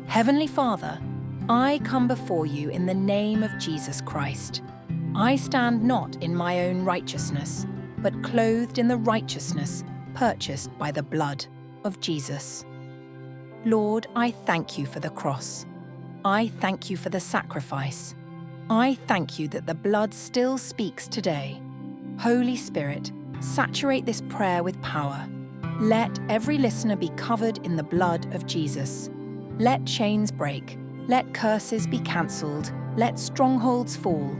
Heavenly Father, I come before you in the name of Jesus Christ. I stand not in my own righteousness, but clothed in the righteousness purchased by the blood of Jesus. Lord, I thank you for the cross. I thank you for the sacrifice. I thank you that the blood still speaks today. Holy Spirit, saturate this prayer with power. Let every listener be covered in the blood of Jesus. Let chains break. Let curses be cancelled. Let strongholds fall.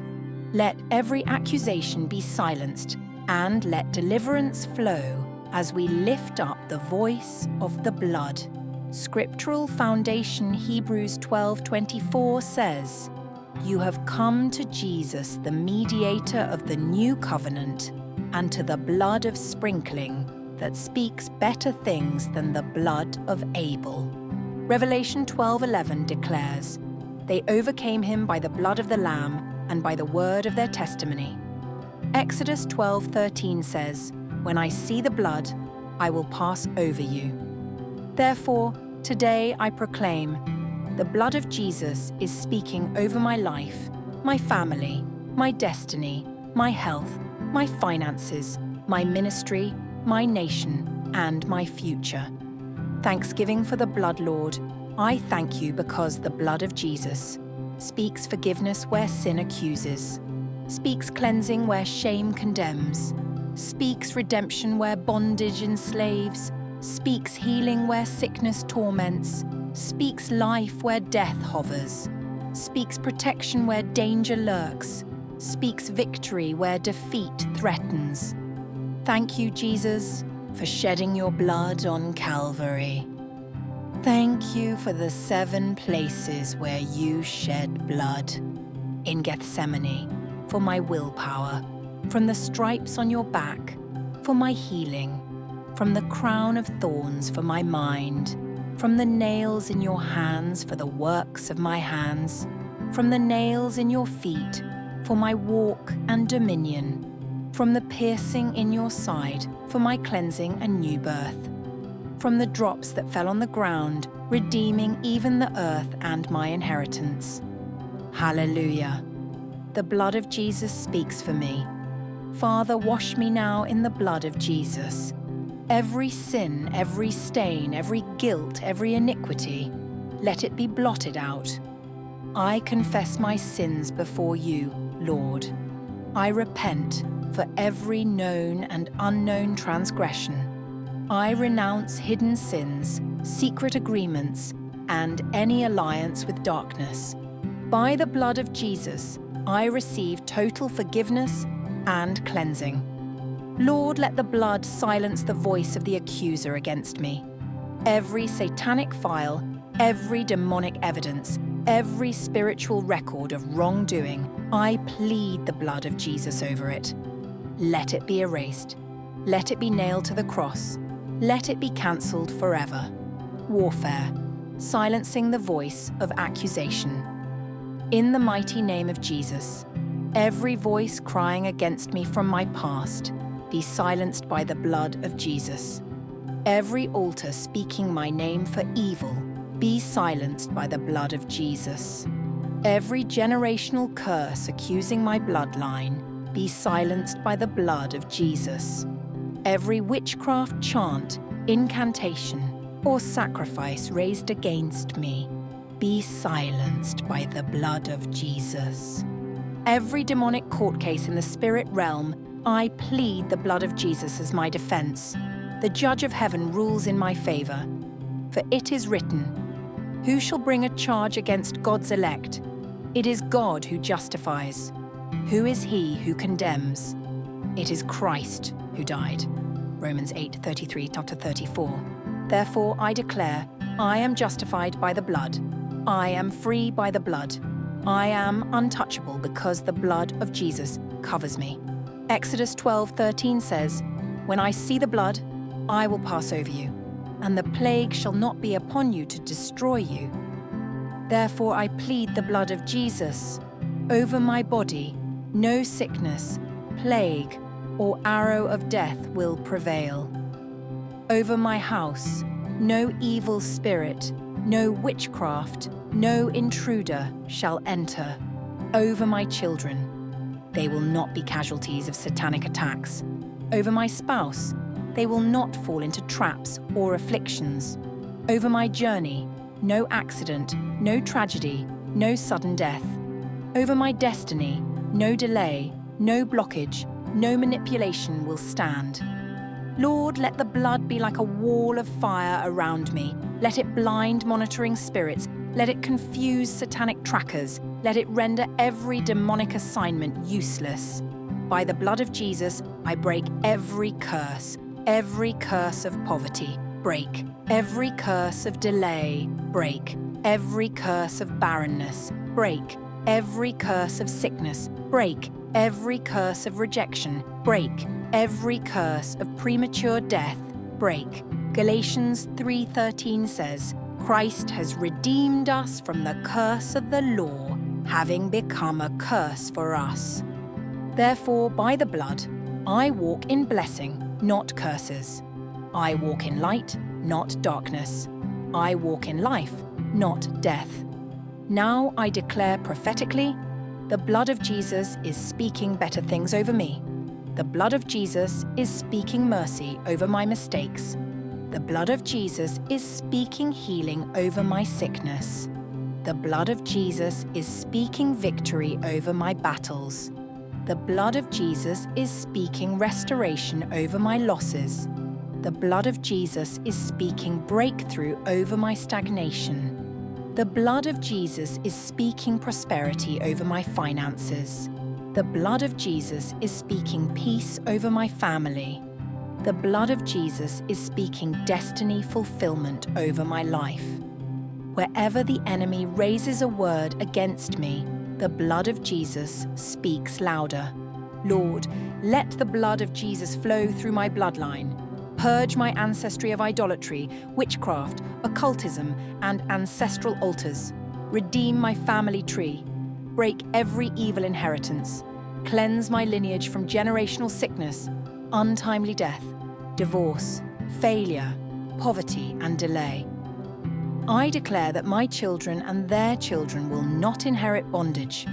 Let every accusation be silenced, and let deliverance flow as we lift up the voice of the blood. Scriptural foundation Hebrews 12:24 says, "You have come to Jesus, the mediator of the new covenant, and to the blood of sprinkling that speaks better things than the blood of Abel." Revelation 12:11 declares, "They overcame him by the blood of the Lamb and by the word of their testimony." Exodus 12:13 says, "When I see the blood, I will pass over you." Therefore, today I proclaim, the blood of Jesus is speaking over my life, my family, my destiny, my health, my finances, my ministry, my nation, and my future. Thanksgiving for the blood, Lord. I thank you because the blood of Jesus speaks forgiveness where sin accuses, speaks cleansing where shame condemns, speaks redemption where bondage enslaves, speaks healing where sickness torments, speaks life where death hovers, speaks protection where danger lurks, speaks victory where defeat threatens. Thank you, Jesus, for shedding your blood on Calvary. Thank you for the 7 places where you shed blood. In Gethsemane, for my willpower, from the stripes on your back, for my healing, from the crown of thorns for my mind, from the nails in your hands for the works of my hands, from the nails in your feet for my walk and dominion, from the piercing in your side for my cleansing and new birth, from the drops that fell on the ground, redeeming even the earth and my inheritance. Hallelujah. The blood of Jesus speaks for me. Father, wash me now in the blood of Jesus. Every sin, every stain, every guilt, every iniquity, let it be blotted out. I confess my sins before you, Lord. I repent for every known and unknown transgression. I renounce hidden sins, secret agreements, and any alliance with darkness. By the blood of Jesus, I receive total forgiveness and cleansing. Lord, let the blood silence the voice of the accuser against me. Every satanic file, every demonic evidence, every spiritual record of wrongdoing, I plead the blood of Jesus over it. Let it be erased. Let it be nailed to the cross. Let it be cancelled forever. Warfare, silencing the voice of accusation. In the mighty name of Jesus, every voice crying against me from my past, be silenced by the blood of Jesus. Every altar speaking my name for evil, be silenced by the blood of Jesus. Every generational curse accusing my bloodline, be silenced by the blood of Jesus. Every witchcraft chant, incantation, or sacrifice raised against me, be silenced by the blood of Jesus. Every demonic court case in the spirit realm, I plead the blood of Jesus as my defense. The judge of heaven rules in my favor. For it is written, "Who shall bring a charge against God's elect? It is God who justifies. Who is he who condemns? It is Christ who died." Romans 8:33-34. Therefore I declare, I am justified by the blood. I am free by the blood. I am untouchable because the blood of Jesus covers me. Exodus 12:13 says, "When I see the blood, I will pass over you, and the plague shall not be upon you to destroy you." Therefore I plead the blood of Jesus over my body. No sickness, plague, or arrow of death will prevail. Over my house, no evil spirit, No witchcraft, no intruder shall enter over my children. They will not be casualties of satanic attacks. Over my spouse, they will not fall into traps or afflictions. Over my journey, no accident, no tragedy, no sudden death. Over my destiny, no delay, no blockage, no manipulation will stand. Lord, let the blood be like a wall of fire around me. Let it blind monitoring spirits. Let it confuse satanic trackers. Let it render every demonic assignment useless. By the blood of Jesus, I break every curse of poverty. Break every curse of delay. Break every curse of barrenness. Break every curse of sickness. Break every curse of rejection. Break every curse of premature death. Break. Galatians 3:13 says, Christ has redeemed us from the curse of the law, having become a curse for us. Therefore, by the blood, I walk in blessing, not curses. I walk in light, not darkness. I walk in life, not death. Now I declare prophetically, the blood of Jesus is speaking better things over me. The blood of Jesus is speaking mercy over my mistakes. The blood of Jesus is speaking healing over my sickness. The blood of Jesus is speaking victory over my battles. The blood of Jesus is speaking restoration over my losses. The blood of Jesus is speaking breakthrough over my stagnation. The blood of Jesus is speaking prosperity over my finances. The blood of Jesus is speaking peace over my family. The blood of Jesus is speaking destiny fulfillment over my life. Wherever the enemy raises a word against me, the blood of Jesus speaks louder. Lord, let the blood of Jesus flow through my bloodline. Purge my ancestry of idolatry, witchcraft, occultism, and ancestral altars. Redeem my family tree. Break every evil inheritance. Cleanse my lineage from generational sickness, untimely death, divorce, failure, poverty, and delay. I declare that my children and their children will not inherit bondage.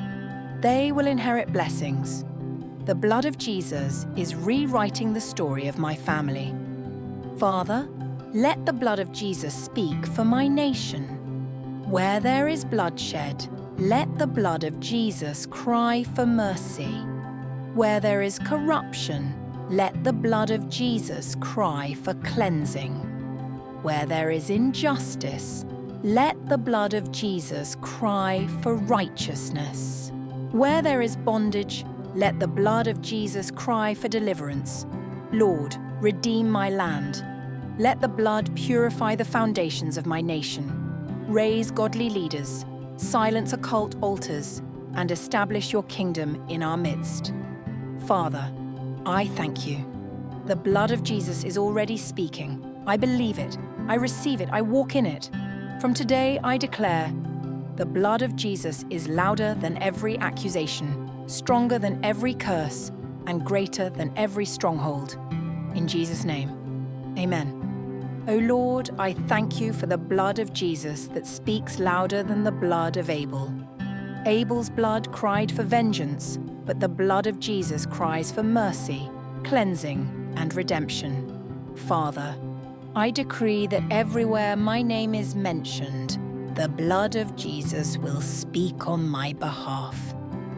They will inherit blessings. The blood of Jesus is rewriting the story of my family. Father, let the blood of Jesus speak for my nation. Where there is bloodshed, let the blood of Jesus cry for mercy. Where there is corruption, let the blood of Jesus cry for cleansing. Where there is injustice, let the blood of Jesus cry for righteousness. Where there is bondage, let the blood of Jesus cry for deliverance. Lord, redeem my land. Let the blood purify the foundations of my nation. Raise godly leaders, silence occult altars, and establish your kingdom in our midst. Father, I thank you. The blood of Jesus is already speaking. I believe it. I receive it. I walk in it. From today, I declare, the blood of Jesus is louder than every accusation, stronger than every curse, and greater than every stronghold. In Jesus' name, amen. O Lord, I thank you for the blood of Jesus that speaks louder than the blood of Abel. Abel's blood cried for vengeance, but the blood of Jesus cries for mercy, cleansing, and redemption. Father, I decree that everywhere my name is mentioned, the blood of Jesus will speak on my behalf.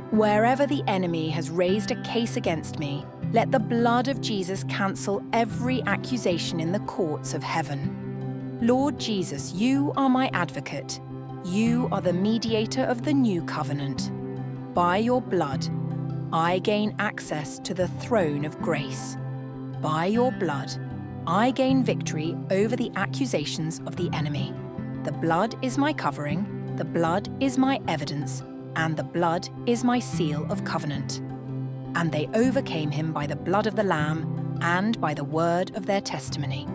Wherever the enemy has raised a case against me, let the blood of Jesus cancel every accusation in the courts of heaven. Lord Jesus, you are my advocate. You are the mediator of the new covenant. By your blood, I gain access to the throne of grace. By your blood, I gain victory over the accusations of the enemy. The blood is my covering, the blood is my evidence, and the blood is my seal of covenant. And they overcame him by the blood of the Lamb and by the word of their testimony.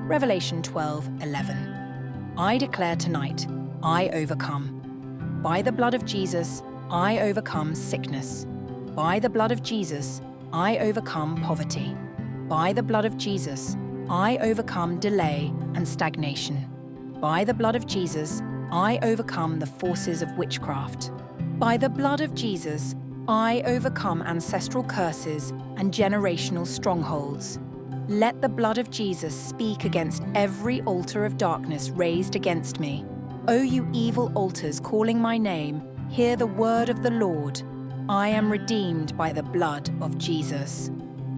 Revelation 12:11. I declare tonight, I overcome. By the blood of Jesus, I overcome sickness. By the blood of Jesus, I overcome poverty. By the blood of Jesus, I overcome delay and stagnation. By the blood of Jesus, I overcome the forces of witchcraft. By the blood of Jesus, I overcome ancestral curses and generational strongholds. Let the blood of Jesus speak against every altar of darkness raised against me. O you evil altars calling my name, hear the word of the Lord. I am redeemed by the blood of Jesus.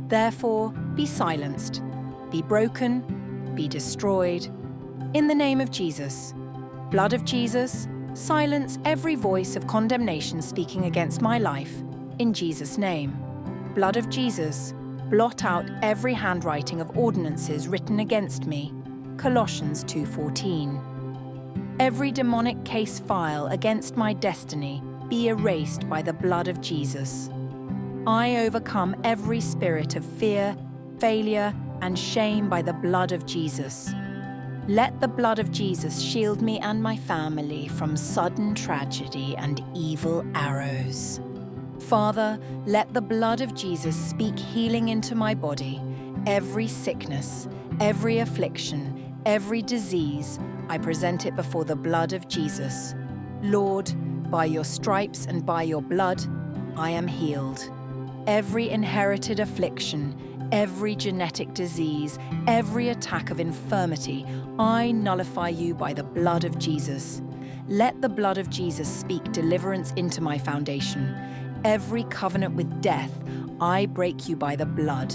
Therefore, be silenced, be broken, be destroyed. In the name of Jesus. Blood of Jesus, silence every voice of condemnation speaking against my life. In Jesus' name. Blood of Jesus, blot out every handwriting of ordinances written against me. Colossians 2:14. Every demonic case file against my destiny be erased by the blood of Jesus. I overcome every spirit of fear, failure, and shame by the blood of Jesus. Let the blood of Jesus shield me and my family from sudden tragedy and evil arrows. Father, let the blood of Jesus speak healing into my body. Every sickness, every affliction, every disease, I present it before the blood of Jesus. Lord, by your stripes and by your blood, I am healed. Every inherited affliction, every genetic disease, every attack of infirmity, I nullify you by the blood of Jesus. Let the blood of Jesus speak deliverance into my foundation. Every covenant with death, I break you by the blood.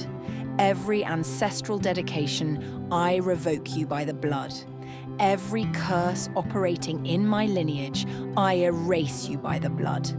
Every ancestral dedication, I revoke you by the blood. Every curse operating in my lineage, I erase you by the blood.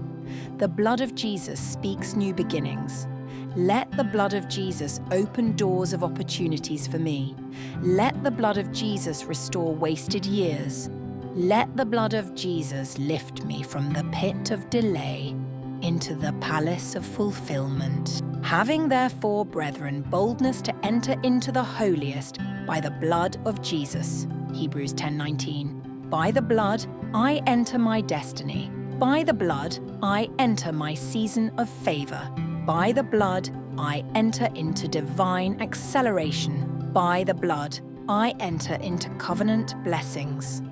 The blood of Jesus speaks new beginnings. Let the blood of Jesus open doors of opportunities for me. Let the blood of Jesus restore wasted years. Let the blood of Jesus lift me from the pit of delay into the palace of fulfillment. Having therefore, brethren, boldness to enter into the holiest by the blood of Jesus. Hebrews 10:19. By the blood, I enter my destiny. By the blood, I enter my season of favor. By the blood, I enter into divine acceleration. By the blood, I enter into covenant blessings.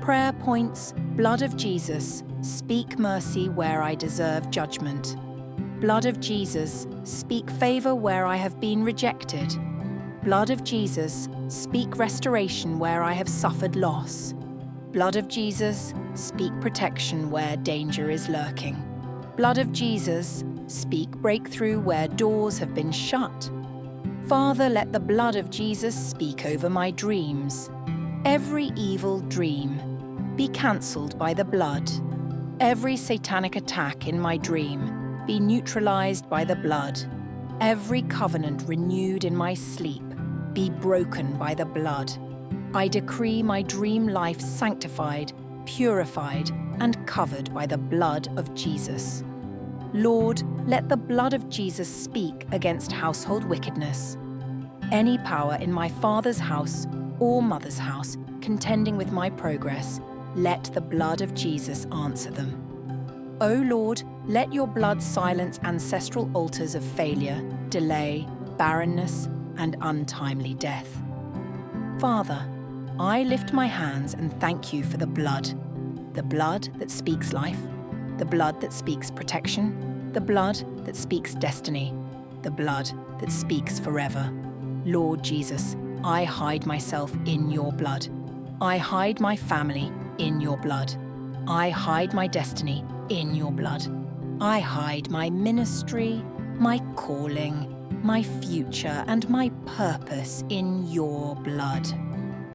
Prayer points: blood of Jesus, speak mercy where I deserve judgment. Blood of Jesus, speak favor where I have been rejected. Blood of Jesus, speak restoration where I have suffered loss. Blood of Jesus, speak protection where danger is lurking. Blood of Jesus, speak breakthrough where doors have been shut. Father, let the blood of Jesus speak over my dreams. Every evil dream be cancelled by the blood. Every satanic attack in my dream be neutralized by the blood. Every covenant renewed in my sleep be broken by the blood. I decree my dream life sanctified, purified, and covered by the blood of Jesus. Lord, let the blood of Jesus speak against household wickedness. Any power in my father's house or mother's house contending with my progress, let the blood of Jesus answer them. O Lord, let your blood silence ancestral altars of failure, delay, barrenness, and untimely death. Father, I lift my hands and thank you for the blood that speaks life, the blood that speaks protection, the blood that speaks destiny, the blood that speaks forever. Lord Jesus, I hide myself in your blood. I hide my family in your blood. I hide my destiny in your blood. I hide my ministry, my calling, my future, and my purpose in your blood.